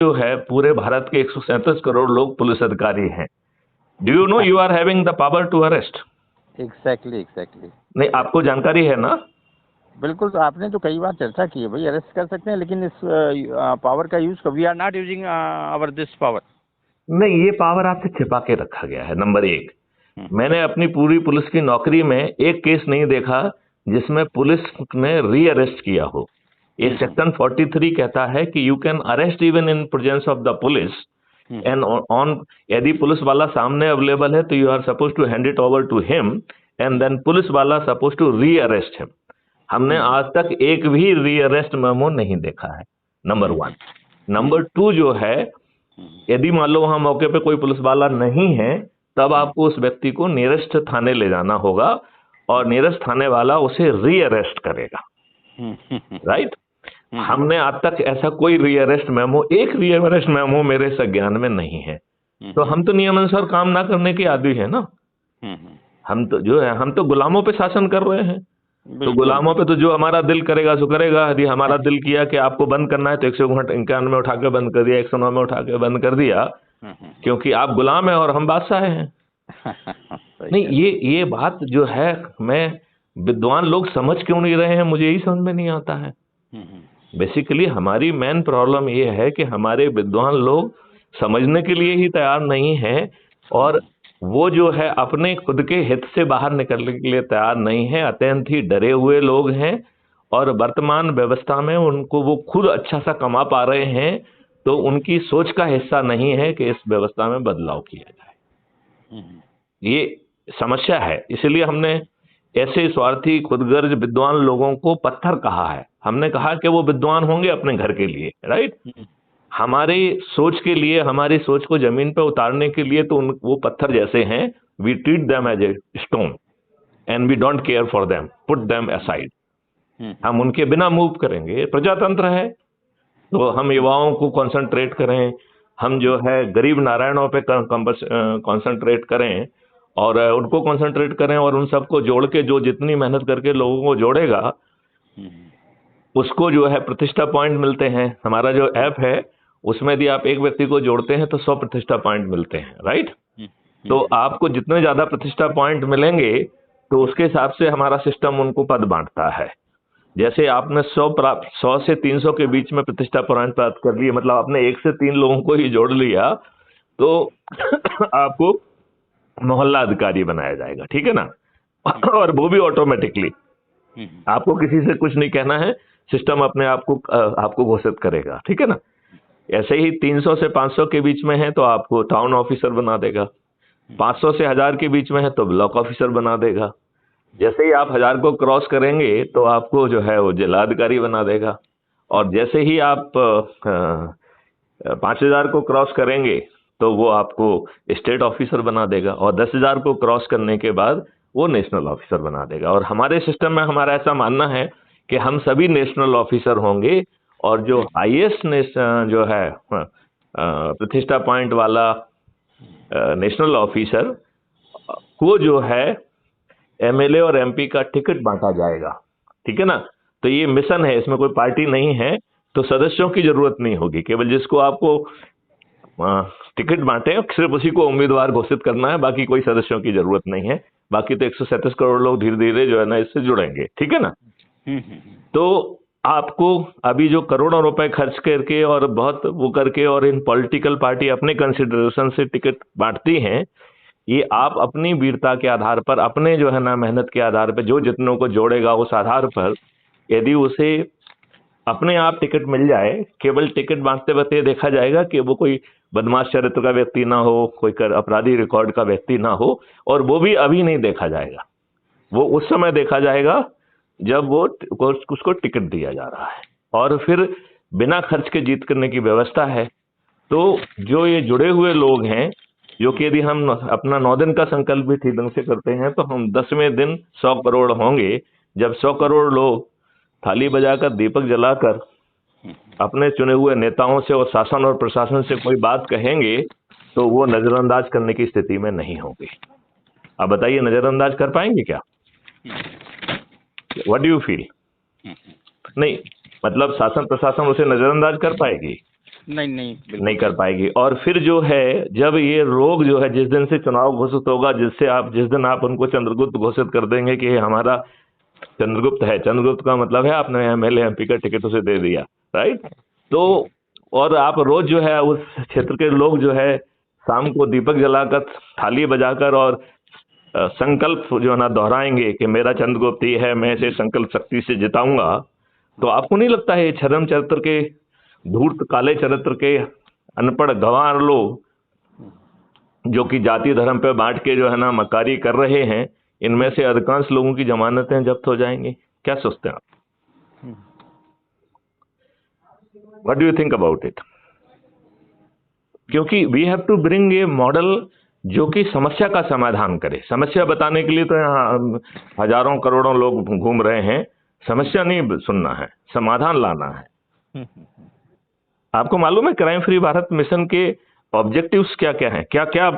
जो है पूरे भारत के 137 करोड़ लोग पुलिस अधिकारी हैं। Do you know you are having the power to arrest? Exactly. नहीं, आपको जानकारी है ना? बिल्कुल, तो आपने तो कई बार चर्चा की है भाई, अरेस्ट कर सकते हैं, लेकिन इस पावर का use, we are not using our this power. नहीं, ये पावर आपसे छिपा के रखा गया है। नंबर एक, मैंने अपनी पूरी पुलिस की नौकरी में एक केस नहीं देखा जिसमें पुलिस ने री अरेस्ट किया हो। ये सेक्शन 43 कहता है कि you can arrest even in presence of the police and on, यदि पुलिस वाला सामने अवेलेबल है तो you are suppose to hand it over to him and then police वाला suppose to rearrest him. हमने आज तक एक भी री अरेस्ट मेमो नहीं देखा है, नंबर वन। नंबर टू जो है, यदि मान लो वहां मौके पे कोई पुलिस वाला नहीं है, तब आपको उस व्यक्ति को नियरेस्ट थाने ले जाना होगा और नियरेस्ट थाने वाला उसे री अरेस्ट करेगा, राइट? हमने आज तक ऐसा कोई री अरेस्ट मेमो, एक री अरेस्ट मेमो मेरे संज्ञान में नहीं है। तो हम तो नियमानुसार काम ना करने के आदी है ना। हम तो जो है, हम तो गुलामों पे शासन कर रहे हैं। तो गुलामों पे तो जो हमारा दिल करेगा सो करेगा। यदि हमारा दिल किया कि आपको बंद करना है तो 191 में उठा के बंद कर दिया, 109 में उठा के बंद कर दिया, क्योंकि आप गुलाम है और हम बादशाह हैं। नहीं, ये बात जो है, मैं विद्वान लोग समझ क्यों नहीं रहे हैं, मुझे यही समझ में नहीं आता है। बेसिकली हमारी मेन प्रॉब्लम ये है कि हमारे विद्वान लोग समझने के लिए ही तैयार नहीं है, और वो जो है अपने खुद के हित से बाहर निकलने के लिए तैयार नहीं है। अत्यंत ही डरे हुए लोग हैं, और वर्तमान व्यवस्था में उनको वो खुद अच्छा सा कमा पा रहे हैं, तो उनकी सोच का हिस्सा नहीं है कि इस व्यवस्था में बदलाव किया जाए। ये समस्या है। इसलिए हमने ऐसे स्वार्थी खुदगर्ज विद्वान लोगों को पत्थर कहा है। हमने कहा कि वो विद्वान होंगे अपने घर के लिए, राइट? हमारी सोच के लिए, हमारी सोच को जमीन पर उतारने के लिए तो वो पत्थर जैसे हैं। We treat them as a stone and we don't care for them, put them aside. हम उनके बिना मूव करेंगे। प्रजातंत्र है तो हम युवाओं को कंसंट्रेट करें, हम जो है गरीब नारायणों पे कंसंट्रेट करें और उनको कंसंट्रेट करें, और उन सबको जोड़ के जो जितनी मेहनत करके लोगों को जोड़ेगा उसको जो है प्रतिष्ठा पॉइंट मिलते हैं। हमारा जो ऐप है उसमें यदि आप एक व्यक्ति को जोड़ते हैं तो 100 प्रतिष्ठा पॉइंट मिलते हैं, राइट? तो आपको जितने ज्यादा प्रतिष्ठा पॉइंट मिलेंगे तो उसके हिसाब से हमारा सिस्टम उनको पद बांटता है। जैसे आपने 100 से 300 के बीच में प्रतिष्ठा पॉइंट प्राप्त कर लिए, मतलब आपने 1 से 3 लोगों को ही जोड़ लिया, तो आपको मोहल्ला अधिकारी बनाया जाएगा, ठीक है ना? और वो भी ऑटोमेटिकली, आपको किसी से कुछ नहीं कहना है, सिस्टम अपने आपको घोषित करेगा, ठीक है ना? ऐसे ही 300 से 500 के बीच में है तो आपको टाउन ऑफिसर बना देगा, 500 से 1000 के बीच में है तो ब्लॉक ऑफिसर बना देगा। जैसे ही आप 1000 को क्रॉस करेंगे तो आपको जो है वो जिलाधिकारी बना देगा, और जैसे ही आप 5000 को क्रॉस करेंगे तो वो आपको स्टेट ऑफिसर बना देगा, और 10,000 को क्रॉस करने के बाद वो नेशनल ऑफिसर बना देगा। और हमारे सिस्टम में हमारा ऐसा मानना है कि हम सभी नेशनल ऑफिसर होंगे, और जो हाईएस्ट जो है प्रतिष्ठा पॉइंट वाला नेशनल ऑफिसर को जो है एमएलए और एमपी का टिकट बांटा जाएगा, ठीक है ना? तो ये मिशन है, इसमें कोई पार्टी नहीं है, तो सदस्यों की जरूरत नहीं होगी। केवल जिसको आपको टिकट बांटे सिर्फ उसी को उम्मीदवार घोषित करना है, बाकी कोई सदस्यों की जरूरत नहीं है। बाकी तो 137 करोड़ लोग धीरे धीरे जो है ना इससे जुड़ेंगे, ठीक है ना? तो आपको अभी जो करोड़ों रुपए खर्च करके और बहुत वो करके और इन पॉलिटिकल पार्टी अपने कंसिडरेशन से टिकट बांटती हैं, ये आप अपनी वीरता के आधार पर, अपने जो है ना मेहनत के आधार पर, जो जितनों को जोड़ेगा उस आधार पर, यदि उसे अपने आप टिकट मिल जाए, केवल टिकट बांटते वक्त ये देखा जाएगा कि वो कोई बदमाश चरित्र का व्यक्ति ना हो, कोई अपराधी रिकॉर्ड का व्यक्ति ना हो, और वो भी अभी नहीं देखा जाएगा, वो उस समय देखा जाएगा जब वो उसको टिकट दिया जा रहा है। और फिर बिना खर्च के जीत करने की व्यवस्था है। तो जो ये जुड़े हुए लोग हैं, जो कि यदि हम अपना 9 दिन का संकल्प भी ठीक ढंग से करते हैं तो हम 10वें दिन 100 करोड़ होंगे। जब 100 करोड़ लोग थाली बजाकर, दीपक जलाकर अपने चुने हुए नेताओं से और शासन और प्रशासन से कोई बात कहेंगे तो वो नजरअंदाज करने की स्थिति में नहीं होंगे। अब बताइए, नजरअंदाज कर पाएंगे क्या? What do you feel? नहीं, मतलब शासन प्रशासन उसे नजरअंदाज कर पाएगी? नहीं नहीं बिल्कुल नहीं कर पाएगी। और फिर जो है, जब ये लोग जो है, जिस दिन से चुनाव घोषित होगा, जिस दिन आप उनको चंद्रगुप्त घोषित कर देंगे कि ये हमारा चंद्रगुप्त है, चंद्रगुप्त का मतलब है आपने एमएलए एमपी का टिकट उसे दे दिया, राइट। तो और आप रोज जो है उस क्षेत्र के लोग जो है शाम को दीपक जलाकर, थाली बजाकर और संकल्प जो है ना दोहराएंगे कि मेरा चंद्रगुप्त ही है, मैं इसे संकल्प शक्ति से जिताऊंगा। तो आपको नहीं लगता है ये छद्म चरित्र के, धूर्त काले चरित्र के अनपढ़ गंवार लोग जो कि जाति धर्म पे बांट के जो है ना मक्कारी कर रहे हैं, इनमें से अधिकांश लोगों की जमानतें जब्त हो जाएंगी? क्या सोचते हैं आप? What do you think about it? क्योंकि we have to bring a model जो कि समस्या का समाधान करे। समस्या बताने के लिए तो यहाँ हजारों करोड़ों लोग घूम रहे हैं, समस्या नहीं सुनना है, समाधान लाना है। आपको मालूम है क्राइम फ्री भारत मिशन के ऑब्जेक्टिव्स क्या क्या हैं? क्या क्या